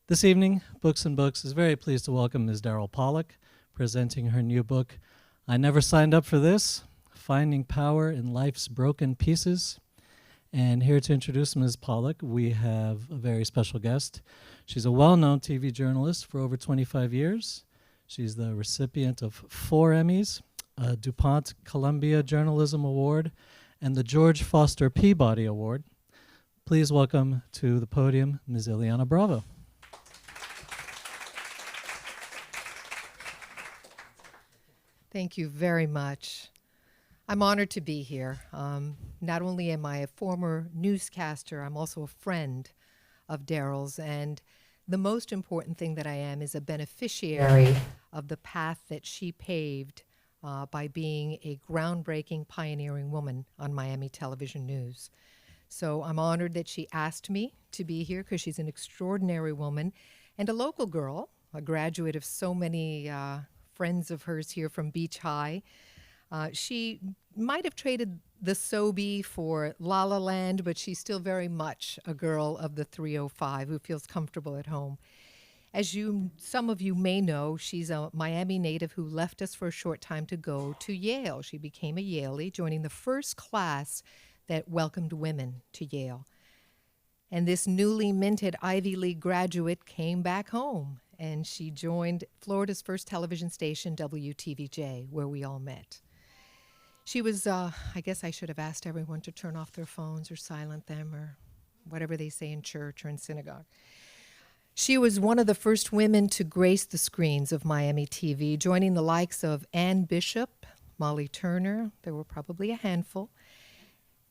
This evening, Books and Books is very pleased to welcome Ms. Darryle Pollack, presenting her new book, I Never Signed Up for This, Finding Power in Life's Broken Pieces. And here to introduce Ms. Pollack, we have a very special guest. She's a well-known TV journalist for over 25 years. She's the recipient of 4 Emmys, a DuPont Columbia Journalism Award, and the George Foster Peabody Award. Please welcome to the podium Ms. Ileana Bravo. Thank you very much. I'm honored to be here. Not only am I a former newscaster, I'm also a friend of Darryle's, and the most important thing that I am is a beneficiary of the path that she paved by being a groundbreaking, pioneering woman on Miami television news. So I'm honored that she asked me to be here because she's an extraordinary woman and a local girl, a graduate of so many friends of hers here from Beach High. She might have traded the Sobe for La La Land, but she's still very much a girl of the 305 who feels comfortable at home. As some of you may know, she's a Miami native who left us for a short time to go to Yale. She became a Yalie, joining the first class that welcomed women to Yale. And this newly minted Ivy League graduate came back home, and she joined Florida's first television station, WTVJ, where we all met. She was, I guess I should have asked everyone to turn off their phones or silent them or whatever they say in church or in synagogue. She was one of the first women to grace the screens of Miami TV, joining the likes of Ann Bishop, Molly Turner, there were probably a handful,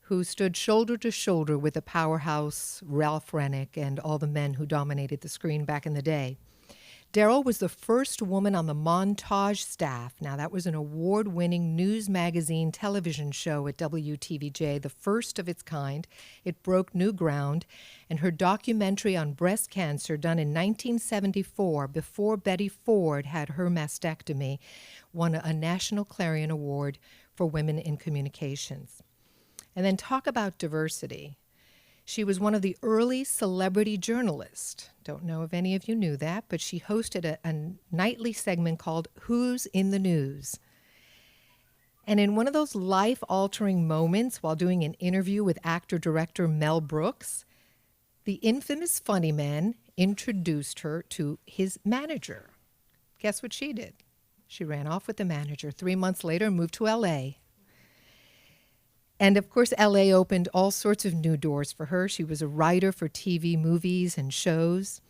who stood shoulder to shoulder with the powerhouse Ralph Rennick and all the men who dominated the screen back in the day. Darryle was the first woman on the Montage staff. Now, that was an award-winning news magazine television show at WTVJ, the first of its kind. It broke new ground, and her documentary on breast cancer, done in 1974, before Betty Ford had her mastectomy, won a National Clarion Award for Women in Communications. And then talk about diversity. She was one of the early celebrity journalists. Don't know if any of you knew that, but she hosted a nightly segment called Who's in the News? And in one of those life-altering moments while doing an interview with actor-director Mel Brooks, the infamous funny man introduced her to his manager. Guess what she did? She ran off with the manager. 3 months later, moved to L.A., and of course, LA opened all sorts of new doors for her. She was a writer for TV, movies, and shows.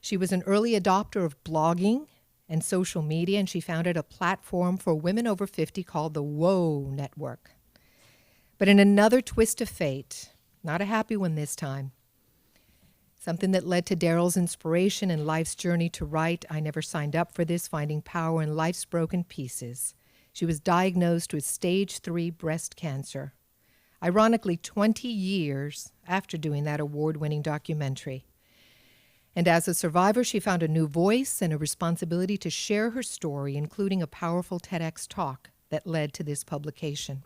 She was an early adopter of blogging and social media, and she founded a platform for women over 50 called the Whoa Network. But in another twist of fate, not a happy one this time, something that led to Darryle's inspiration and life's journey to write, I Never Signed Up for This, Finding Power in Life's Broken Pieces. She was diagnosed with stage 3 breast cancer, ironically 20 years after doing that award-winning documentary. And as a survivor, she found a new voice and a responsibility to share her story, including a powerful TEDx talk that led to this publication.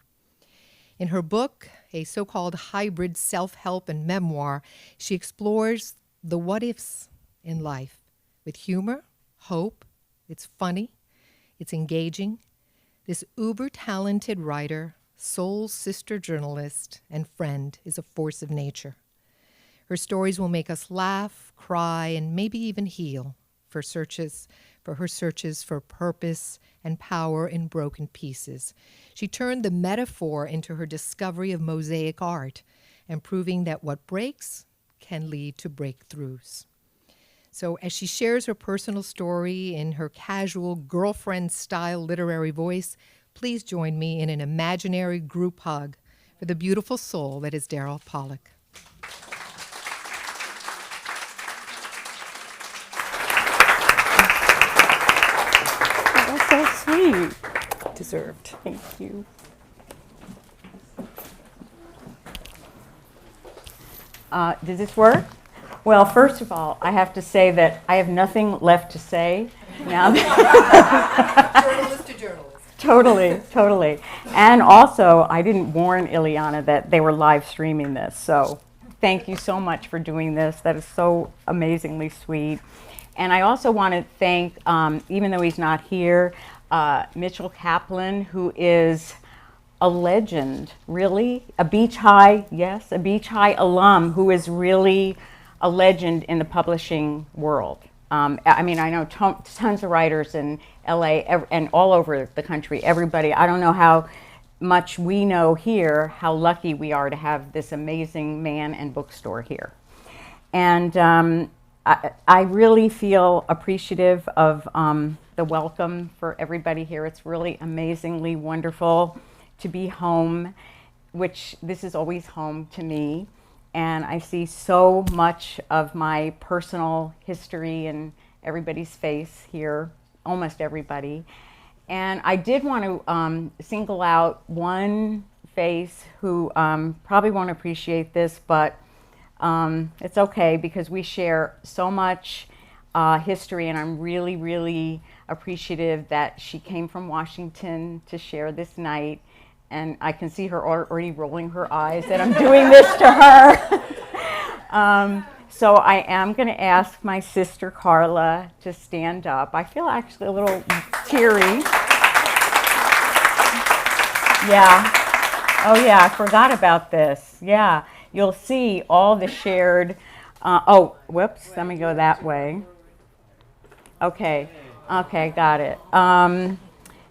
In her book, a so-called hybrid self-help and memoir, she explores the what-ifs in life with humor, hope. It's funny, it's engaging. This uber-talented writer, soul sister journalist, and friend is a force of nature. Her stories will make us laugh, cry, and maybe even heal for her searches for purpose and power in broken pieces. She turned the metaphor into her discovery of mosaic art and proving that what breaks can lead to breakthroughs. So as she shares her personal story in her casual girlfriend-style literary voice, please join me in an imaginary group hug for the beautiful soul that is Darryle Pollack. That was so sweet. Deserved. Thank you. Does this work? Well, first of all, I have to say that I have nothing left to say now. Journalist to journalist. Totally. And also, I didn't warn Ileana that they were live streaming this, so thank you so much for doing this. That is so amazingly sweet. And I also want to thank, even though he's not here, Mitchell Kaplan, who is a legend, really. A Beach High, yes, a Beach High alum who is really a legend in the publishing world. I mean, I know tons of writers in LA and all over the country, everybody. I don't know how much we know here, how lucky we are to have this amazing man and bookstore here. And I really feel appreciative of the welcome for everybody here. It's really amazingly wonderful to be home, which this is always home to me. And I see so much of my personal history in everybody's face here, almost everybody. And I did want to single out one face who probably won't appreciate this, but it's okay because we share so much history, and I'm really, really appreciative that she came from Washington to share this night. And I can see her already rolling her eyes that I'm doing this to her. So I am going to ask my sister Carla to stand up. I feel actually a little teary. Yeah. Oh yeah, I forgot about this. Yeah. You'll see all the shared, oh, whoops, let me go that way. Okay. Okay, got it.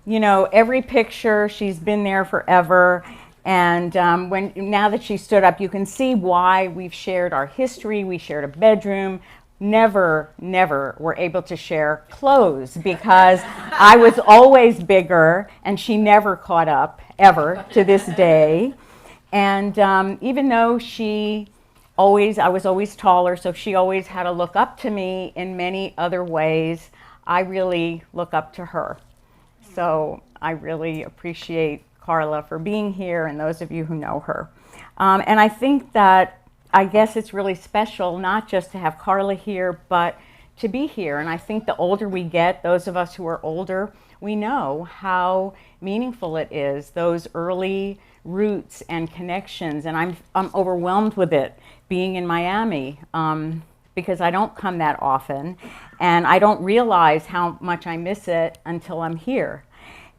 You know, every picture, she's been there forever. And now that she stood up, you can see why we've shared our history. We shared a bedroom. Never were able to share clothes because I was always bigger and she never caught up, ever, to this day. And even though I was always taller, so she always had to look up to me in many other ways. I really look up to her. So I really appreciate Carla for being here and those of you who know her. And I think that, I guess it's really special not just to have Carla here, but to be here. And I think the older we get, those of us who are older, we know how meaningful it is, those early roots and connections. And I'm overwhelmed with it being in Miami because I don't come that often. And I don't realize how much I miss it until I'm here.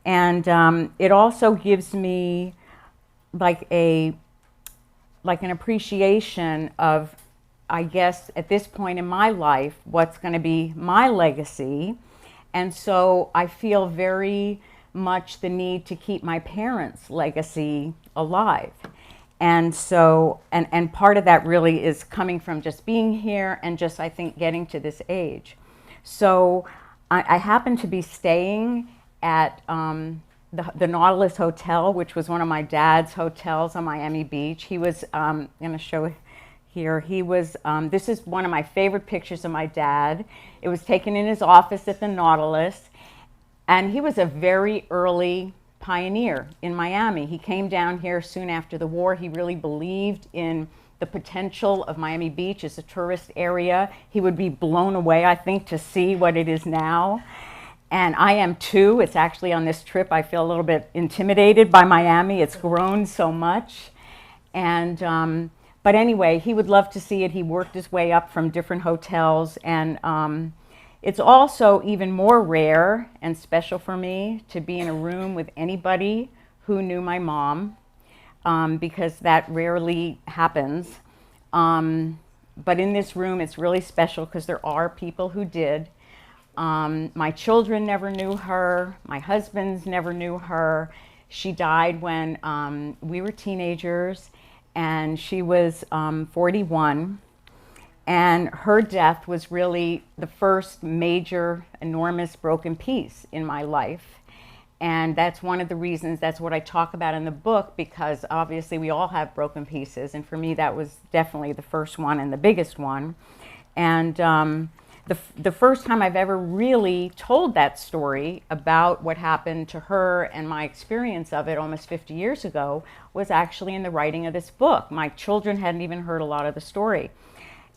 And it also gives me like an appreciation of, I guess, at this point in my life, what's going to be my legacy. And so I feel very much the need to keep my parents' legacy alive. And so, and part of that really is coming from just being here and just, I think, getting to this age. So I happen to be staying at the Nautilus Hotel, which was one of my dad's hotels on Miami Beach. He was, I'm going to show here, he was, this is one of my favorite pictures of my dad. It was taken in his office at the Nautilus, and he was a very early pioneer in Miami. He came down here soon after the war. He really believed in the potential of Miami Beach as a tourist area. He would be blown away, I think, to see what it is now. And I am too. It's actually on this trip I feel a little bit intimidated by Miami. It's grown so much. And but anyway, he would love to see it. He worked his way up from different hotels. And it's also even more rare and special for me to be in a room with anybody who knew my mom, because that rarely happens. But in this room, it's really special because there are people who did. My children never knew her. My husband's never knew her. She died when we were teenagers, and she was 41. And her death was really the first major, enormous broken piece in my life. And that's one of the reasons, that's what I talk about in the book, because obviously we all have broken pieces. And for me, that was definitely the first one and the biggest one. And the first time I've ever really told that story about what happened to her and my experience of it almost 50 years ago was actually in the writing of this book. My children hadn't even heard a lot of the story.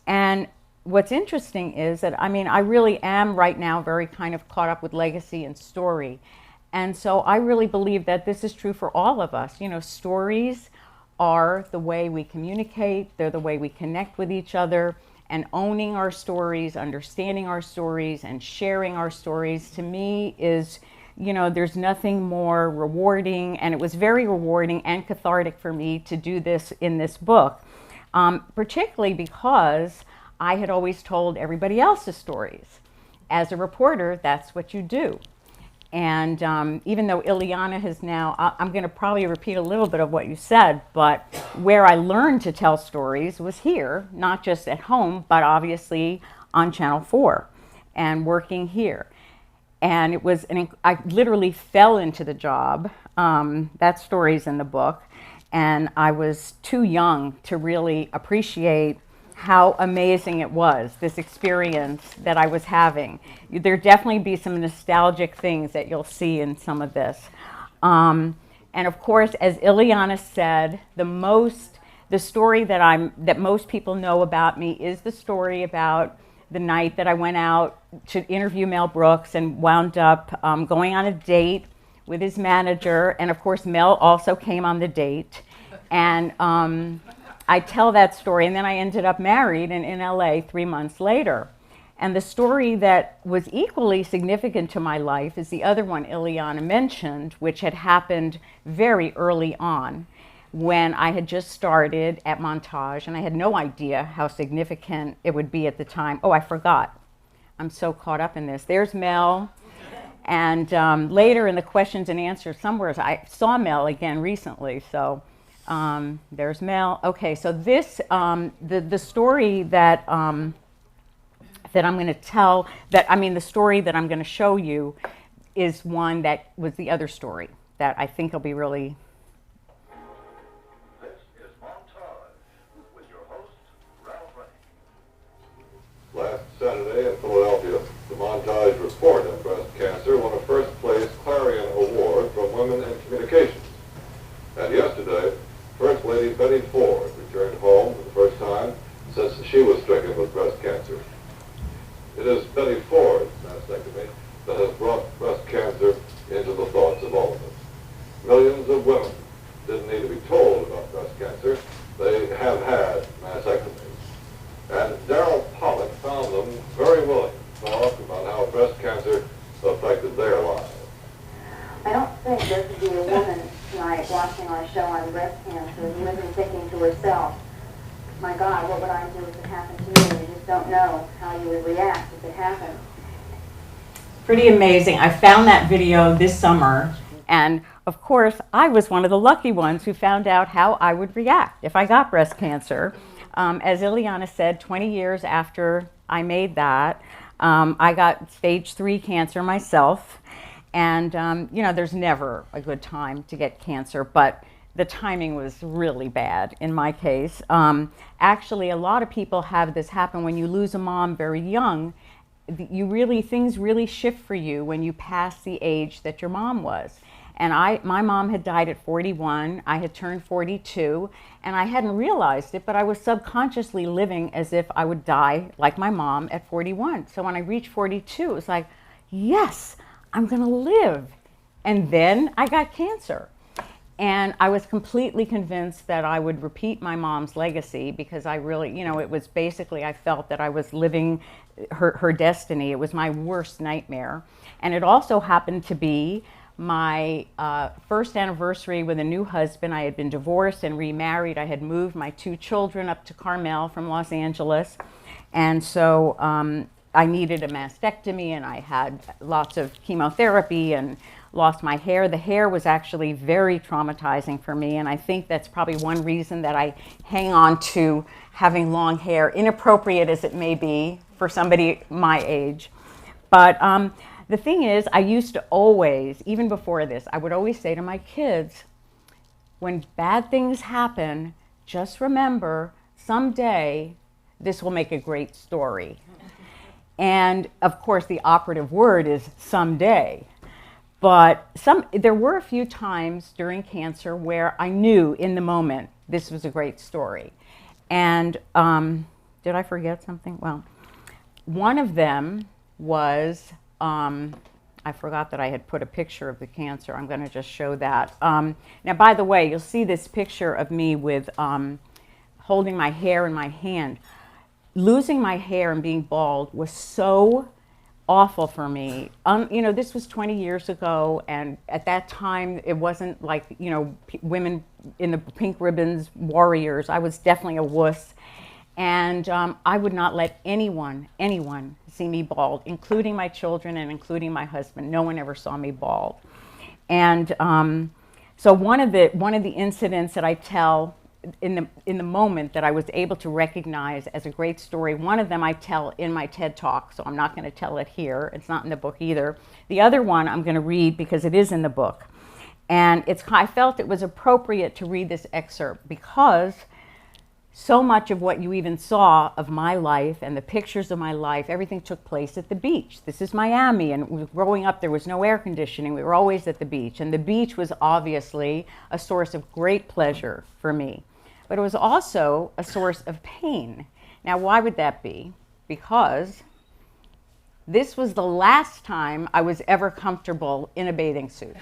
And what's interesting is that, I mean, I really am right now very kind of caught up with legacy and story. And so I really believe that this is true for all of us. You know, stories are the way we communicate, they're the way we connect with each other, and owning our stories, understanding our stories, and sharing our stories, to me is, you know, there's nothing more rewarding, and it was very rewarding and cathartic for me to do this in this book, particularly because I had always told everybody else's stories. As a reporter, that's what you do. And even though Ileana has now, I'm going to probably repeat a little bit of what you said, but where I learned to tell stories was here, not just at home, but obviously on Channel 4 and working here. And it was, I literally fell into the job. That story's in the book. And I was too young to really appreciate how amazing it was, this experience that I was having. There definitely be some nostalgic things that you'll see in some of this. And of course, as Ileana said, the story that most people know about me is the story about the night that I went out to interview Mel Brooks and wound up going on a date with his manager. And of course, Mel also came on the date. And I tell that story, and then I ended up married in LA 3 months later. And the story that was equally significant to my life is the other one Ileana mentioned, which had happened very early on when I had just started at Montage, and I had no idea how significant it would be at the time. Oh, I forgot. I'm so caught up in this. There's Mel. And later in the questions and answers, somewhere I saw Mel again recently, so there's Mel. Okay, so this, the story that that I'm going to tell, the story that I'm going to show you is one that was the other story that I think will be really... This is Montage with your host, Ralph Rennie. Last Saturday in Philadelphia, the Montage report on breast cancer won a first-place Clarion Award from Women in Communications. And yesterday, First Lady Betty Ford returned home for the first time since she was stricken with breast cancer. It is Betty Ford's mastectomy that has brought breast cancer into the thoughts of all of us. Millions of women didn't need to be told about breast cancer. They have had mastectomies. And Darryle Pollack found them very willing to talk about how breast cancer affected their lives. I don't think there could be a woman tonight watching our show on breast cancer who isn't thinking to herself, my God, what would I do if it happened to me? You just don't know how you would react if it happened. Pretty amazing. I found that video this summer, and of course, I was one of the lucky ones who found out how I would react if I got breast cancer. As Ileana said, 20 years after I made that, I got stage 3 cancer myself. And, you know, there's never a good time to get cancer, but the timing was really bad in my case. Actually, a lot of people have this happen when you lose a mom very young. Things really shift for you when you pass the age that your mom was. And my mom had died at 41, I had turned 42, and I hadn't realized it, but I was subconsciously living as if I would die like my mom at 41. So when I reached 42, it was like, yes, I'm gonna live. And then I got cancer. And I was completely convinced that I would repeat my mom's legacy because I really, you know, it was basically, I felt that I was living her destiny. It was my worst nightmare. And it also happened to be my first anniversary with a new husband. I had been divorced and remarried. I had moved my 2 children up to Carmel from Los Angeles. And so I needed a mastectomy, and I had lots of chemotherapy and lost my hair. The hair was actually very traumatizing for me, and I think that's probably one reason that I hang on to having long hair, inappropriate as it may be for somebody my age. But the thing is, I used to always, even before this, I would always say to my kids, when bad things happen, just remember, someday this will make a great story. And of course, the operative word is someday. But there were a few times during cancer where I knew in the moment this was a great story. And did I forget something? Well, one of them was, I forgot that I had put a picture of the cancer. I'm going to just show that. Now, by the way, you'll see this picture of me with holding my hair in my hand. Losing my hair and being bald was so awful for me. You know, this was 20 years ago, and at that time, it wasn't like, you know, women in the pink ribbons, warriors. I was definitely a wuss. And I would not let anyone see me bald, including my children and including my husband. No one ever saw me bald. And so one of the incidents that I tell in the moment that I was able to recognize as a great story, one of them I tell in my TED Talk, so I'm not going to tell it here. It's not in the book either. The other one I'm going to read because it is in the book. And I felt it was appropriate to read this excerpt because so much of what you even saw of my life and the pictures of my life, everything took place at the beach. This is Miami, and growing up there was no air conditioning. We were always at the beach, and the beach was obviously a source of great pleasure for me. But it was also a source of pain. Now, why would that be? Because this was the last time I was ever comfortable in a bathing suit.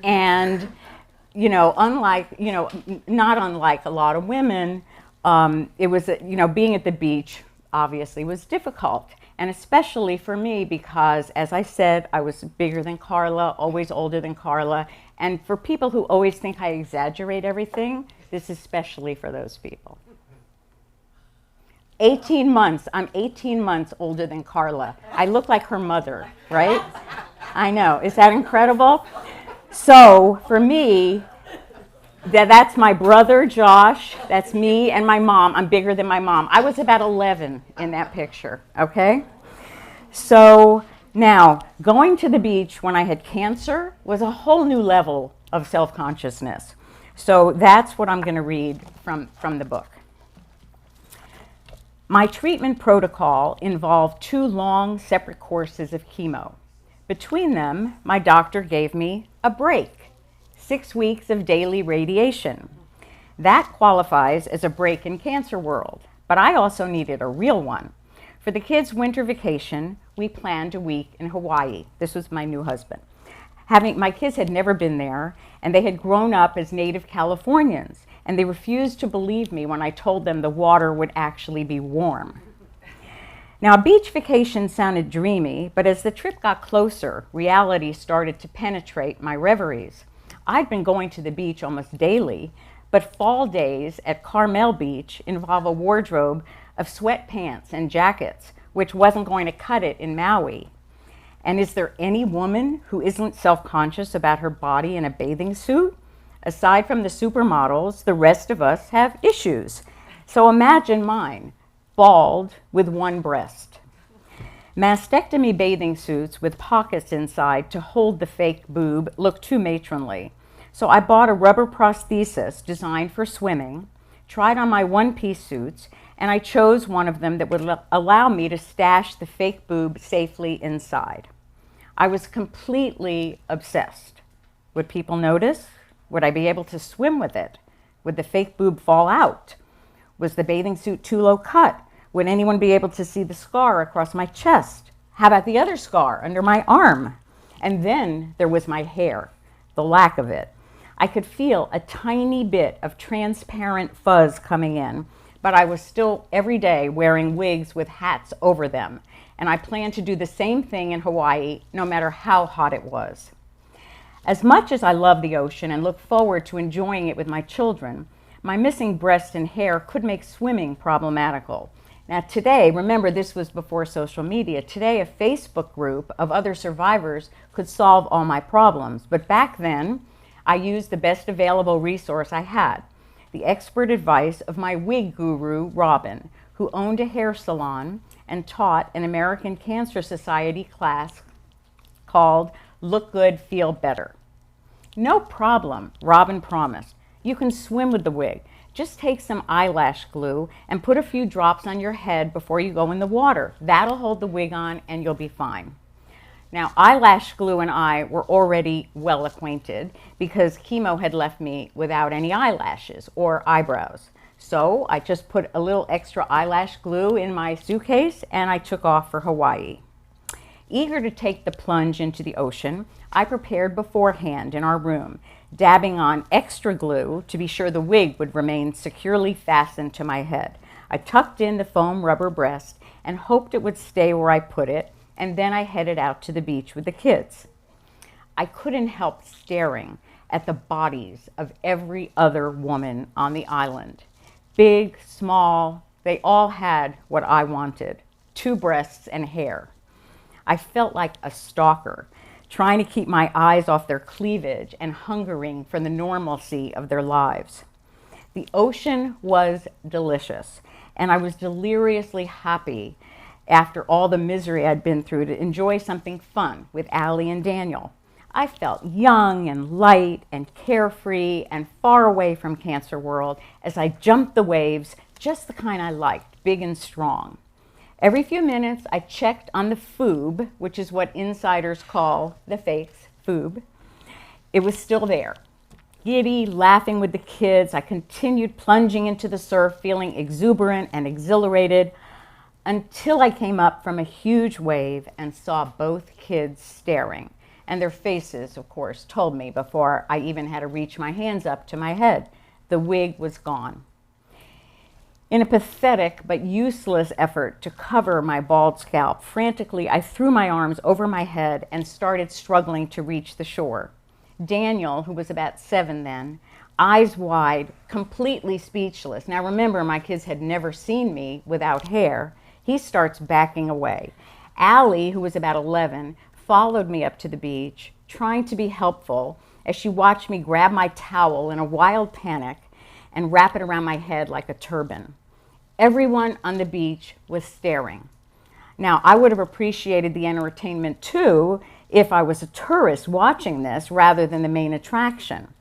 And you know, not unlike a lot of women, it was, you know, being at the beach obviously was difficult. And especially for me because, as I said, I was bigger than Carla, always older than Carla. And for people who always think I exaggerate everything, this is especially for those people. 18 months, I'm 18 months older than Carla. I look like her mother, right? I know, is that incredible? So for me, that's my brother, Josh, that's me and my mom. I'm bigger than my mom. I was about 11 in that picture, okay? So now, going to the beach when I had cancer was a whole new level of self-consciousness. So that's what I'm going to read from the book. My treatment protocol involved 2 long, separate courses of chemo. Between them, my doctor gave me a break, 6 weeks of daily radiation. That qualifies as a break in cancer world, but I also needed a real one. For the kids' winter vacation, we planned a week in Hawaii. This was my new husband. My kids had never been there, and they had grown up as native Californians, and they refused to believe me when I told them the water would actually be warm. Now, a beach vacation sounded dreamy, but as the trip got closer, reality started to penetrate my reveries. I'd been going to the beach almost daily, but fall days at Carmel Beach involve a wardrobe of sweatpants and jackets, which wasn't going to cut it in Maui. And is there any woman who isn't self-conscious about her body in a bathing suit? Aside from the supermodels, the rest of us have issues. So imagine mine. Bald with one breast. Mastectomy bathing suits with pockets inside to hold the fake boob look too matronly. So I bought a rubber prosthesis designed for swimming, tried on my one-piece suits, and I chose one of them that would allow me to stash the fake boob safely inside. I was completely obsessed. Would people notice? Would I be able to swim with it? Would the fake boob fall out? Was the bathing suit too low cut? Would anyone be able to see the scar across my chest? How about the other scar under my arm? And then there was my hair, the lack of it. I could feel a tiny bit of transparent fuzz coming in, but I was still every day wearing wigs with hats over them. And I planned to do the same thing in Hawaii, no matter how hot it was. As much as I love the ocean and look forward to enjoying it with my children, my missing breasts and hair could make swimming problematical. Now today, remember this was before social media, today a Facebook group of other survivors could solve all my problems. But back then, I used the best available resource I had, the expert advice of my wig guru, Robin, who owned a hair salon and taught an American Cancer Society class called Look Good, Feel Better. No problem, Robin promised. You can swim with the wig. Just take some eyelash glue and put a few drops on your head before you go in the water. That'll hold the wig on and you'll be fine. Now, eyelash glue and I were already well acquainted because chemo had left me without any eyelashes or eyebrows. So I just put a little extra eyelash glue in my suitcase and I took off for Hawaii. Eager to take the plunge into the ocean, I prepared beforehand in our room, dabbing on extra glue to be sure the wig would remain securely fastened to my head. I tucked in the foam rubber breast and hoped it would stay where I put it, and then I headed out to the beach with the kids. I couldn't help staring at the bodies of every other woman on the island. Big, small, they all had what I wanted, 2 breasts and hair. I felt like a stalker, trying to keep my eyes off their cleavage and hungering for the normalcy of their lives. The ocean was delicious, and I was deliriously happy after all the misery I'd been through to enjoy something fun with Allie and Daniel. I felt young and light and carefree and far away from Cancer World as I jumped the waves, just the kind I liked, big and strong. Every few minutes, I checked on the foob, which is what insiders call the face, foob. It was still there. Giddy, laughing with the kids, I continued plunging into the surf, feeling exuberant and exhilarated, until I came up from a huge wave and saw both kids staring. And their faces, of course, told me before I even had to reach my hands up to my head. The wig was gone. In a pathetic but useless effort to cover my bald scalp, frantically I threw my arms over my head and started struggling to reach the shore. Daniel, who was about 7 then, eyes wide, completely speechless. Now remember, my kids had never seen me without hair. He starts backing away. Allie, who was about 11, followed me up to the beach, trying to be helpful as she watched me grab my towel in a wild panic and wrap it around my head like a turban. Everyone on the beach was staring. Now, I would have appreciated the entertainment too if I was a tourist watching this rather than the main attraction.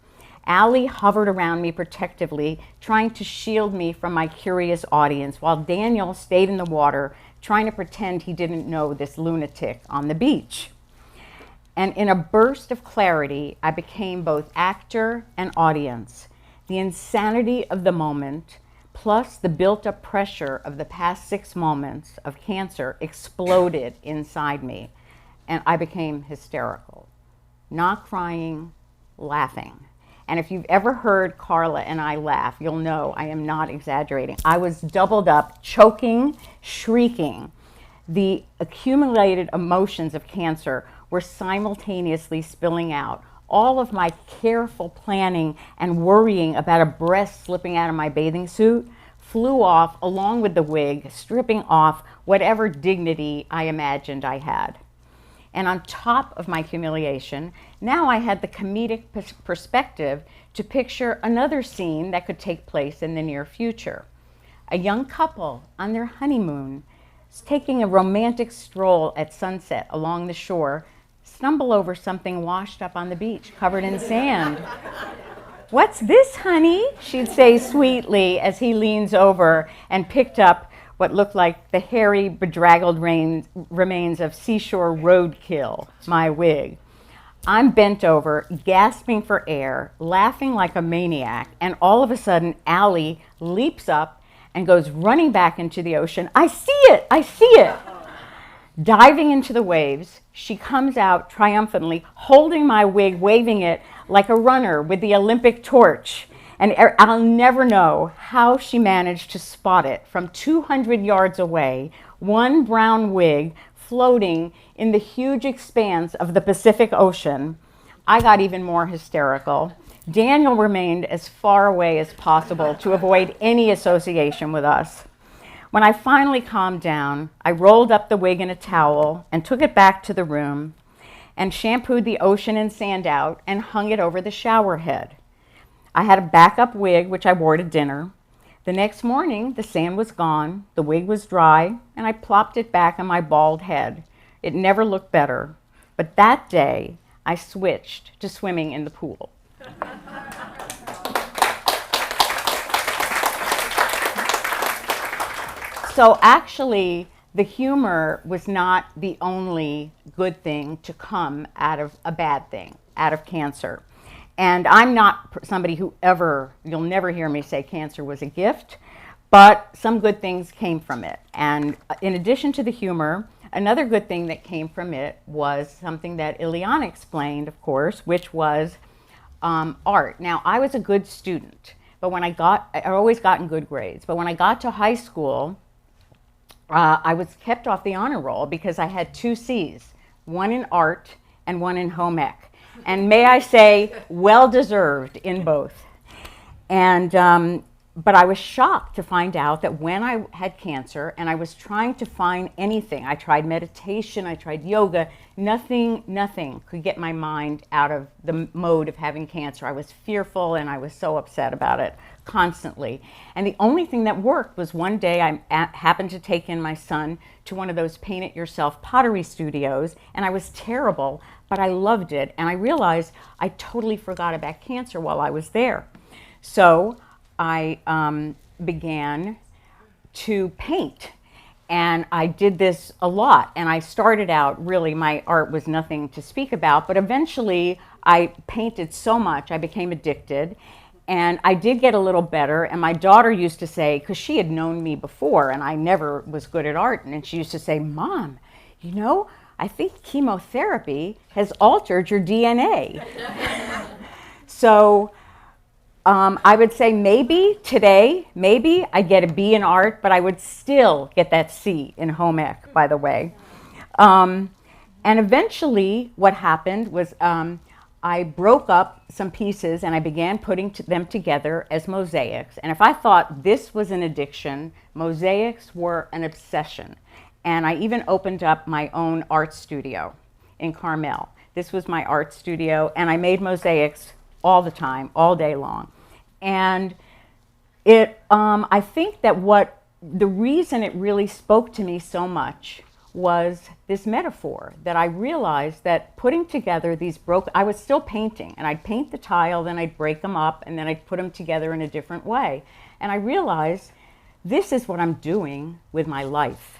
Allie hovered around me protectively, trying to shield me from my curious audience, while Daniel stayed in the water, trying to pretend he didn't know this lunatic on the beach. And in a burst of clarity, I became both actor and audience. The insanity of the moment, plus the built-up pressure of the past 6 moments of cancer, exploded inside me, and I became hysterical. Not crying, laughing. And if you've ever heard Carla and I laugh, you'll know I am not exaggerating. I was doubled up, choking, shrieking. The accumulated emotions of cancer were simultaneously spilling out. All of my careful planning and worrying about a breast slipping out of my bathing suit flew off along with the wig, stripping off whatever dignity I imagined I had. And on top of my humiliation, now I had the comedic perspective to picture another scene that could take place in the near future. A young couple on their honeymoon, taking a romantic stroll at sunset along the shore, stumble over something washed up on the beach, covered in sand. "What's this, honey?" she'd say sweetly as he leans over and picked up what looked like the hairy, bedraggled remains of seashore roadkill, my wig. I'm bent over, gasping for air, laughing like a maniac, and all of a sudden, Allie leaps up and goes running back into the ocean. "I see it! I see it!" Diving into the waves, she comes out triumphantly, holding my wig, waving it like a runner with the Olympic torch. And I'll never know how she managed to spot it from 200 yards away, one brown wig floating in the huge expanse of the Pacific Ocean. I got even more hysterical. Daniel remained as far away as possible to avoid any association with us. When I finally calmed down, I rolled up the wig in a towel and took it back to the room and shampooed the ocean and sand out and hung it over the shower head. I had a backup wig, which I wore to dinner. The next morning, the sand was gone, the wig was dry, and I plopped it back on my bald head. It never looked better. But that day, I switched to swimming in the pool. So actually, the humor was not the only good thing to come out of a bad thing, out of cancer. And I'm not somebody who you'll never hear me say cancer was a gift, but some good things came from it. And in addition to the humor, another good thing that came from it was something that Ileana explained, of course, which was art. Now, I was a good student, but I always gotten good grades. But when I got to high school, I was kept off the honor roll because I had 2 C's, one in art and one in home ec. And may I say, well-deserved in both. And but I was shocked to find out that when I had cancer and I was trying to find anything, I tried meditation, I tried yoga, nothing could get my mind out of the mode of having cancer. I was fearful and I was so upset about it constantly. And the only thing that worked was one day I happened to take in my son to one of those paint-it-yourself pottery studios, and I was terrible, but I loved it. And I realized I totally forgot about cancer while I was there. So I began to paint, and I did this a lot. And I started out, really, my art was nothing to speak about, but eventually I painted so much I became addicted, and I did get a little better. And my daughter used to say, because she had known me before and I never was good at art, and she used to say, "Mom, you know, I think chemotherapy has altered your DNA." So I would say maybe today, maybe I get a B in art, but I would still get that C in home ec, by the way. And eventually what happened was I broke up some pieces and I began putting them together as mosaics. And if I thought this was an addiction, mosaics were an obsession. And I even opened up my own art studio in Carmel. This was my art studio, and I made mosaics all the time, all day long. And I think that the reason it really spoke to me so much was this metaphor, that I realized that putting together these I was still painting, and I'd paint the tile, then I'd break them up, and then I'd put them together in a different way. And I realized this is what I'm doing with my life.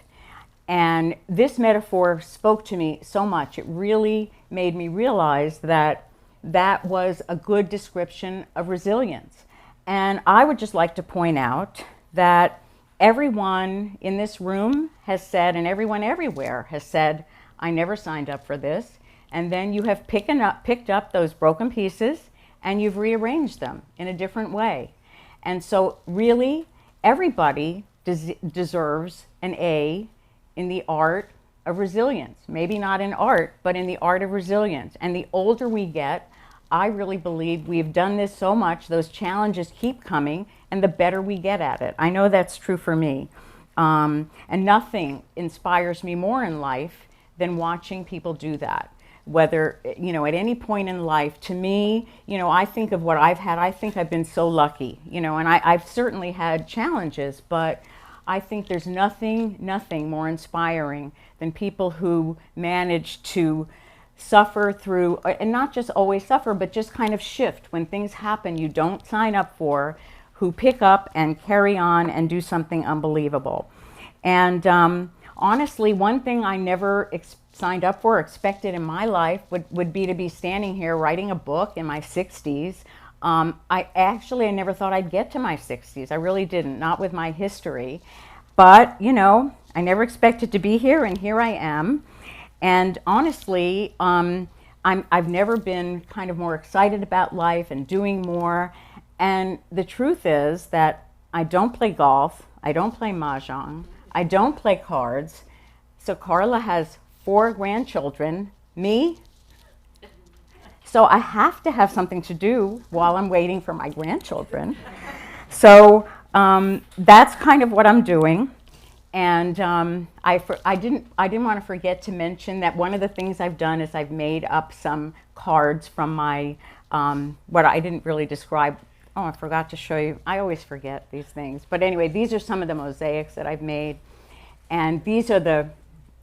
And this metaphor spoke to me so much. It really made me realize that that was a good description of resilience. And I would just like to point out that everyone in this room has said, and everyone everywhere has said, "I never signed up for this." And then you have picked up those broken pieces and you've rearranged them in a different way. And so really, everybody deserves an A in the art of resilience. Maybe not in art, but in the art of resilience. And the older we get, I really believe we've done this so much, those challenges keep coming, and the better we get at it. I know that's true for me. And nothing inspires me more in life than watching people do that. Whether, you know, at any point in life, to me, you know, I think of what I've had. I think I've been so lucky, you know, and I've certainly had challenges, but I think there's nothing more inspiring than people who manage to suffer through, and not just always suffer, but just kind of shift when things happen you don't sign up for, who pick up and carry on and do something unbelievable. And honestly, one thing I never signed up for or expected in my life would be to be standing here writing a book in my 60s. I never thought I'd get to my 60s. I really didn't, not with my history. But, you know, I never expected to be here, and here I am. And honestly, I've never been kind of more excited about life and doing more. And the truth is that I don't play golf, I don't play mahjong, I don't play cards. So Carla has 4 grandchildren, me. So I have to have something to do while I'm waiting for my grandchildren. So that's kind of what I'm doing. And I didn't want to forget to mention that one of the things I've done is I've made up some cards from my, what I didn't really describe. Oh, I forgot to show you. I always forget these things. But anyway, these are some of the mosaics that I've made. And these are the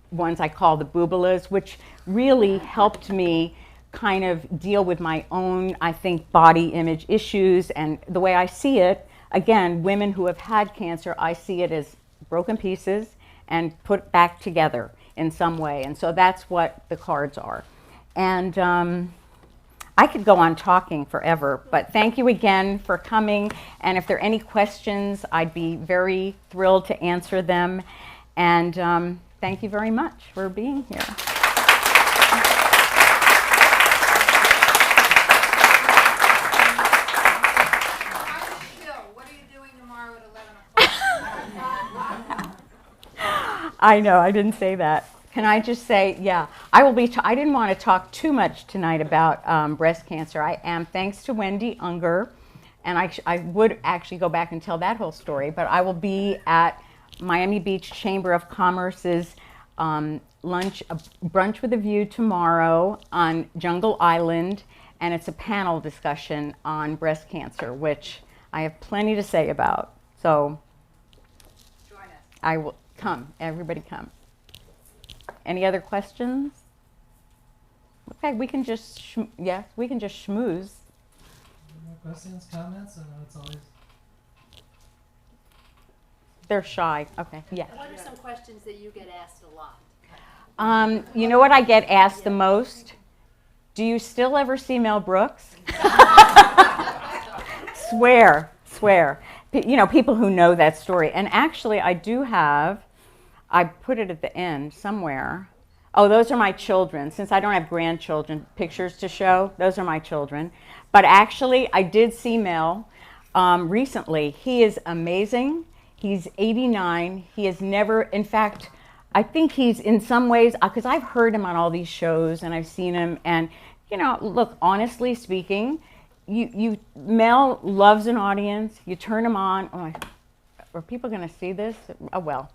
ones I call the boobalas, which really helped me kind of deal with my own, I think, body image issues. And the way I see it, again, women who have had cancer, I see it as broken pieces and put back together in some way. And so that's what the cards are. And I could go on talking forever, but thank you again for coming. And if there are any questions, I'd be very thrilled to answer them. And thank you very much for being here. I know, I didn't say that. Can I just say, yeah, I will be, I didn't want to talk too much tonight about breast cancer. I am, thanks to Wendy Unger, and I would actually go back and tell that whole story, but I will be at Miami Beach Chamber of Commerce's brunch with a view tomorrow on Jungle Island, and it's a panel discussion on breast cancer, which I have plenty to say about. So join us. I will come. Everybody come. Any other questions? Okay, we can just we can just schmooze. Any more questions, comments? I know it's always. They're shy. Okay. Yeah. What are some questions that you get asked a lot? You know what I get asked the most? Do you still ever see Mel Brooks? Swear. You know, people who know that story. And actually, I do have, I put it at the end somewhere. Oh, those are my children. Since I don't have grandchildren, pictures to show, those are my children. But actually, I did see Mel recently. He is amazing. He's 89. He has never, in fact, I think he's in some ways, because I've heard him on all these shows and I've seen him. And, you know, look, honestly speaking, Mel loves an audience. You turn him on. Oh, are people going to see this? Oh, well.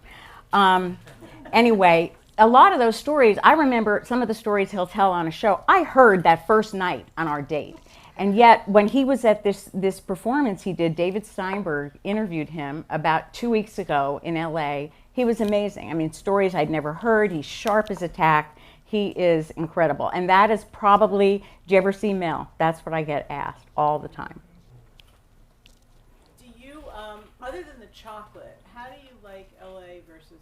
Anyway, a lot of those stories, I remember some of the stories he'll tell on a show. I heard that first night on our date. And yet, when he was at this performance he did, David Steinberg interviewed him about 2 weeks ago in LA. He was amazing. I mean, stories I'd never heard. He's sharp as a tack. He is incredible. And that is probably, do you ever see Mel? That's what I get asked all the time. Do you, other than the chocolate, how do you like LA versus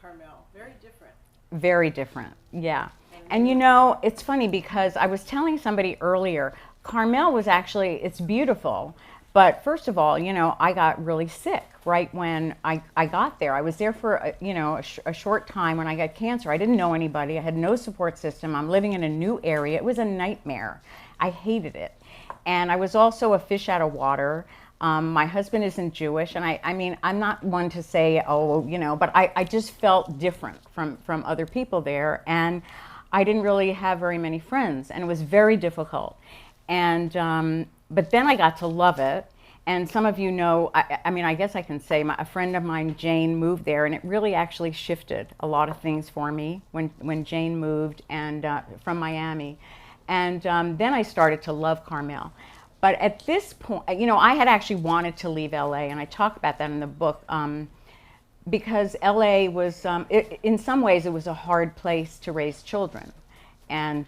Carmel? Very different. Very different, yeah. And you know, it's funny because I was telling somebody earlier, Carmel was actually, it's beautiful. But first of all, you know, I got really sick right when I got there. I was there for, a short time when I got cancer. I didn't know anybody. I had no support system. I'm living in a new area. It was a nightmare. I hated it. And I was also a fish out of water. My husband isn't Jewish. And I mean, I'm not one to say, oh, you know, but I just felt different from other people there. And I didn't really have very many friends. And it was very difficult. And but then I got to love it. And some of you know, I mean, I guess I can say a friend of mine, Jane, moved there, and it really actually shifted a lot of things for me when Jane moved and from Miami. And then I started to love Carmel. But at this point, you know, I had actually wanted to leave LA, and I talk about that in the book, because LA was, in some ways, it was a hard place to raise children. And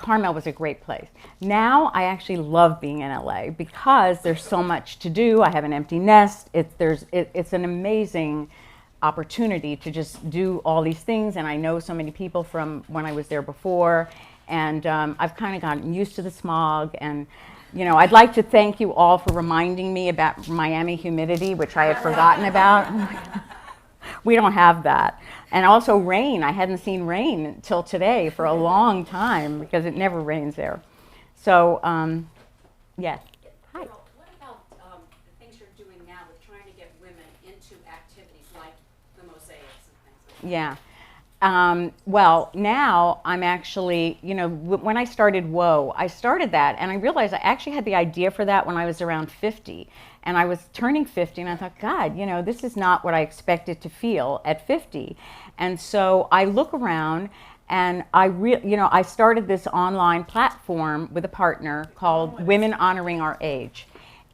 Carmel was a great place. Now I actually love being in LA because there's so much to do. I have an empty nest. It's an amazing opportunity to just do all these things, and I know so many people from when I was there before, and I've kind of gotten used to the smog. And you know, I'd like to thank you all for reminding me about Miami humidity, which I had forgotten about. Oh my God. We don't have that. And also rain. I hadn't seen rain until today for a long time because it never rains there. So, yes. Hi. Well, what about the things you're doing now with trying to get women into activities like the mosaics and things like that? Yeah. Well, now I'm actually, you know, when I started Whoa, I started that, and I realized I actually had the idea for that when I was around 50. And I was turning 50, and I thought, God, you know, this is not what I expected to feel at 50. And so I look around, and I started this online platform with a partner called Women Honoring Our Age.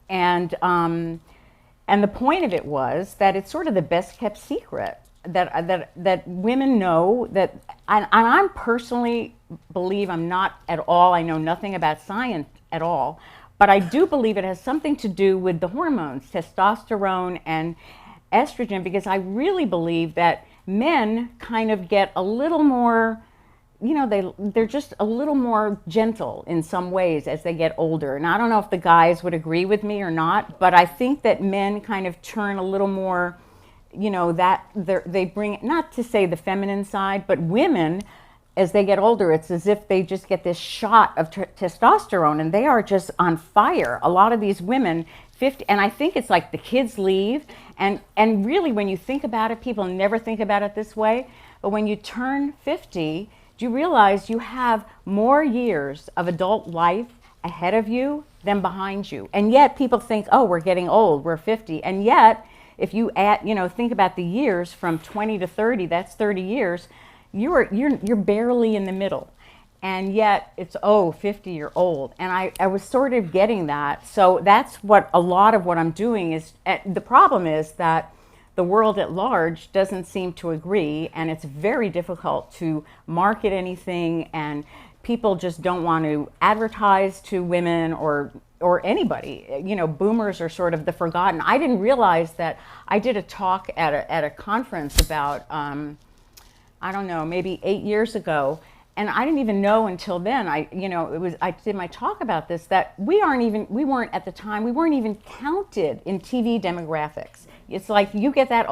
And the point of it was that it's sort of the best kept secret that women know that, and I personally believe I'm not at all, I know nothing about science at all, but I do believe it has something to do with the hormones, testosterone and estrogen, because I really believe that men kind of get a little more, you know, they're just a little more gentle in some ways as they get older. And I don't know if the guys would agree with me or not, but I think that men kind of turn a little more, you know, that they bring, not to say the feminine side, but women, as they get older, it's as if they just get this shot of testosterone and they are just on fire. A lot of these women, 50, and I think it's like the kids leave, and really when you think about it, people never think about it this way, but when you turn 50, do you realize you have more years of adult life ahead of you than behind you? And yet people think, oh, we're getting old, we're 50. And yet, if you add, you know, think about the years from 20 to 30, that's 30 years, you're barely in the middle. And yet it's, oh, 50, you're old. And I was sort of getting that. So that's what a lot of what I'm doing is, the problem is that the world at large doesn't seem to agree, and it's very difficult to market anything, and people just don't want to advertise to women or anybody. You know, boomers are sort of the forgotten. I didn't realize that. I did a talk at a conference about, I don't know, maybe 8 years ago, and I didn't even know until then, I did my talk about this, that we weren't at the time, we weren't even counted in TV demographics. It's like you get that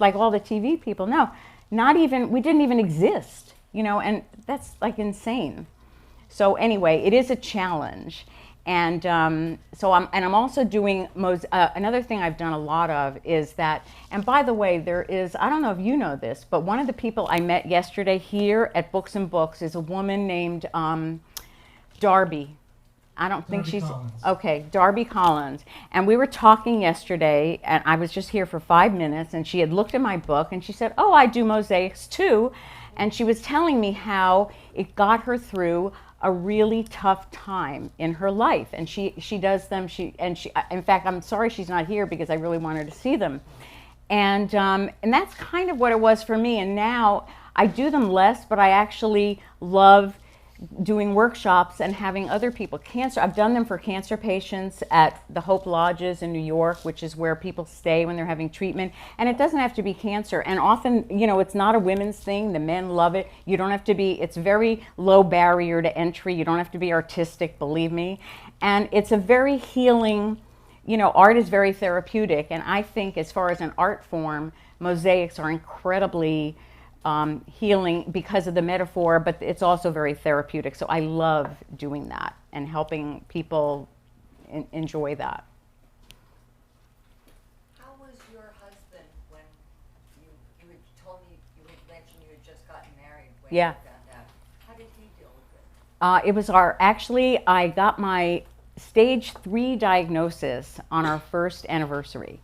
like all the TV people. No, not even, we didn't even exist, you know, and that's like insane. So anyway, it is a challenge. And I'm also doing, another thing I've done a lot of is that, and by the way, there is, I don't know if you know this, but one of the people I met yesterday here at Books and Books is a woman named Darby. I don't think she's, okay, Darby Collins. And we were talking yesterday, and I was just here for 5 minutes, and she had looked at my book, and she said, oh, I do mosaics too. And she was telling me how it got her through a really tough time in her life. And she does them, in fact, I'm sorry she's not here because I really want her to see them. And that's kind of what it was for me. And now I do them less, but I actually love doing workshops and having other people. I've done them for cancer patients at the Hope Lodges in New York, which is where people stay when they're having treatment. And it doesn't have to be cancer. And often, you know, it's not a women's thing. The men love it. You don't have to be, it's very low barrier to entry. You don't have to be artistic, believe me. And it's a very healing, you know, art is very therapeutic. And I think as far as an art form, mosaics are incredibly healing because of the metaphor, but it's also very therapeutic. So I love doing that and helping people enjoy that. How was your husband when you had told me, you had mentioned you had just gotten married when Yeah. you found out? How did he deal with it? It was actually, I got my stage 3 diagnosis on our first anniversary.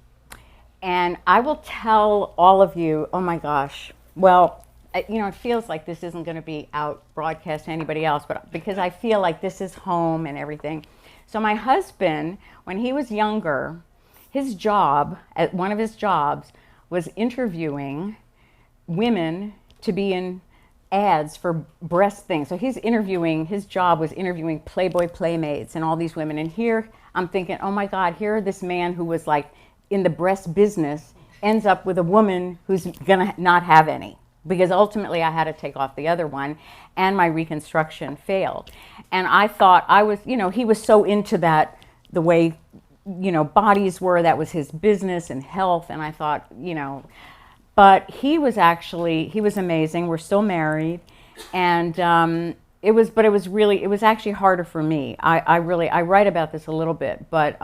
And I will tell all of you, oh my gosh, well, you know, it feels like this isn't going to be out broadcast to anybody else, but because I feel like this is home and everything. So my husband, when he was younger, his job, one of his jobs, was interviewing women to be in ads for breast things. So his job was interviewing Playboy Playmates and all these women. And here I'm thinking, oh my God, here this man who was like in the breast business ends up with a woman who's gonna not have any, because ultimately I had to take off the other one and my reconstruction failed. And I thought I was, you know, he was so into that, the way, you know, bodies were, that was his business and health. And I thought, you know, but he was amazing. We're still married. And it was actually harder for me. I write about this a little bit, but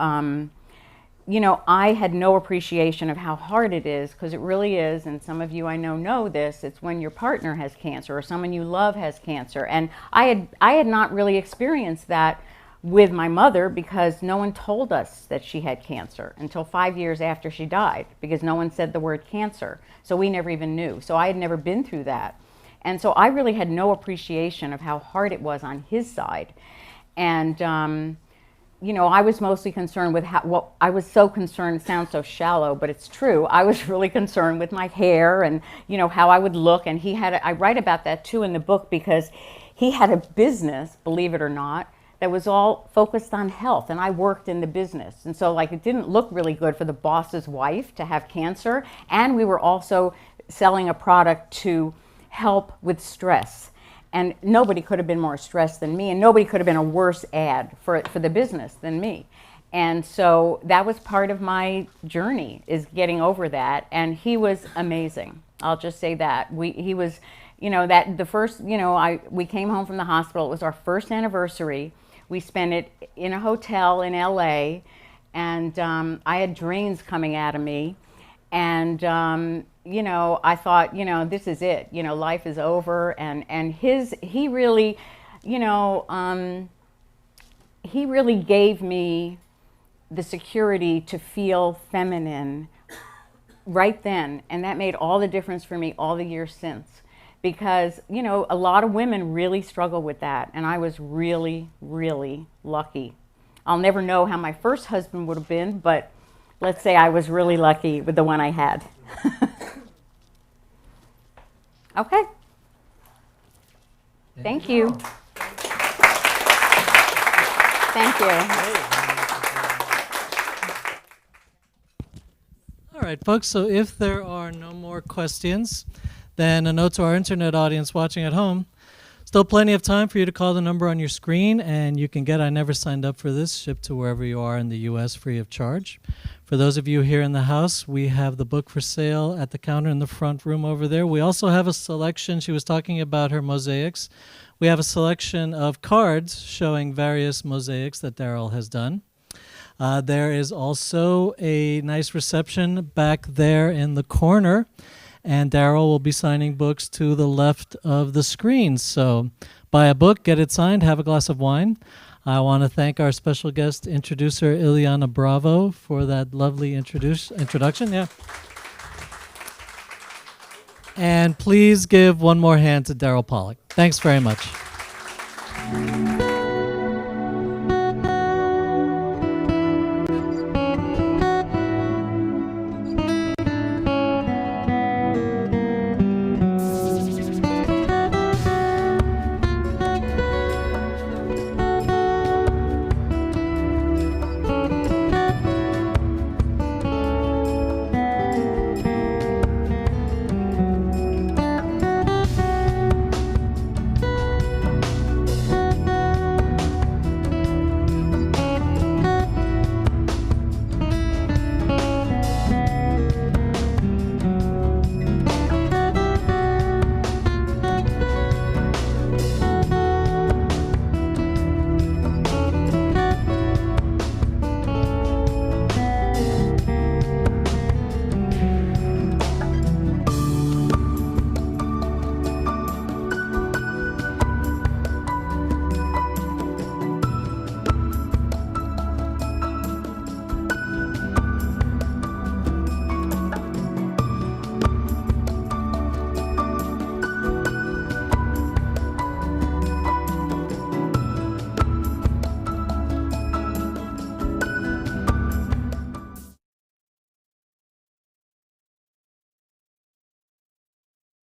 you know, I had no appreciation of how hard it is, because it really is, and some of you I know this, it's when your partner has cancer or someone you love has cancer. And I had not really experienced that with my mother, because no one told us that she had cancer until 5 years after she died, because no one said the word cancer. So we never even knew. So I had never been through that. And so I really had no appreciation of how hard it was on his side. And you know, I was mostly concerned with I was so concerned, it sounds so shallow, but it's true. I was really concerned with my hair and, you know, how I would look. And I write about that too in the book, because he had a business, believe it or not, that was all focused on health. And I worked in the business. And so like, it didn't look really good for the boss's wife to have cancer. And we were also selling a product to help with stress. And nobody could have been more stressed than me, and nobody could have been a worse ad for the business than me. And so that was part of my journey, is getting over that. And he was amazing. I'll just say that. He was, that the first, we came home from the hospital. It was our first anniversary. We spent it in a hotel in LA, and I had drains coming out of me. And, I thought, this is it. Life is over. And he really, he really gave me the security to feel feminine right then, and that made all the difference for me all the years since, because a lot of women really struggle with that, and I was really, really lucky. I'll never know how my first husband would have been, but let's say I was really lucky with the one I had. Okay. Thank you. Thank you. All right, folks, so if there are no more questions, then a note to our internet audience watching at home. Still plenty of time for you to call the number on your screen, and you can get I Never Signed Up for This shipped to wherever you are in the U.S. free of charge. For those of you here in the house, we have the book for sale at the counter in the front room over there. We also have a selection. She was talking about her mosaics. We have a selection of cards showing various mosaics that Darryle has done. There is also a nice reception back there in the corner, and Darryle will be signing books to the left of the screen. So buy a book, get it signed, have a glass of wine. I want to thank our special guest introducer, Ileana Bravo, for that lovely introduction. Yeah. And please give one more hand to Darryle Pollack. Thanks very much.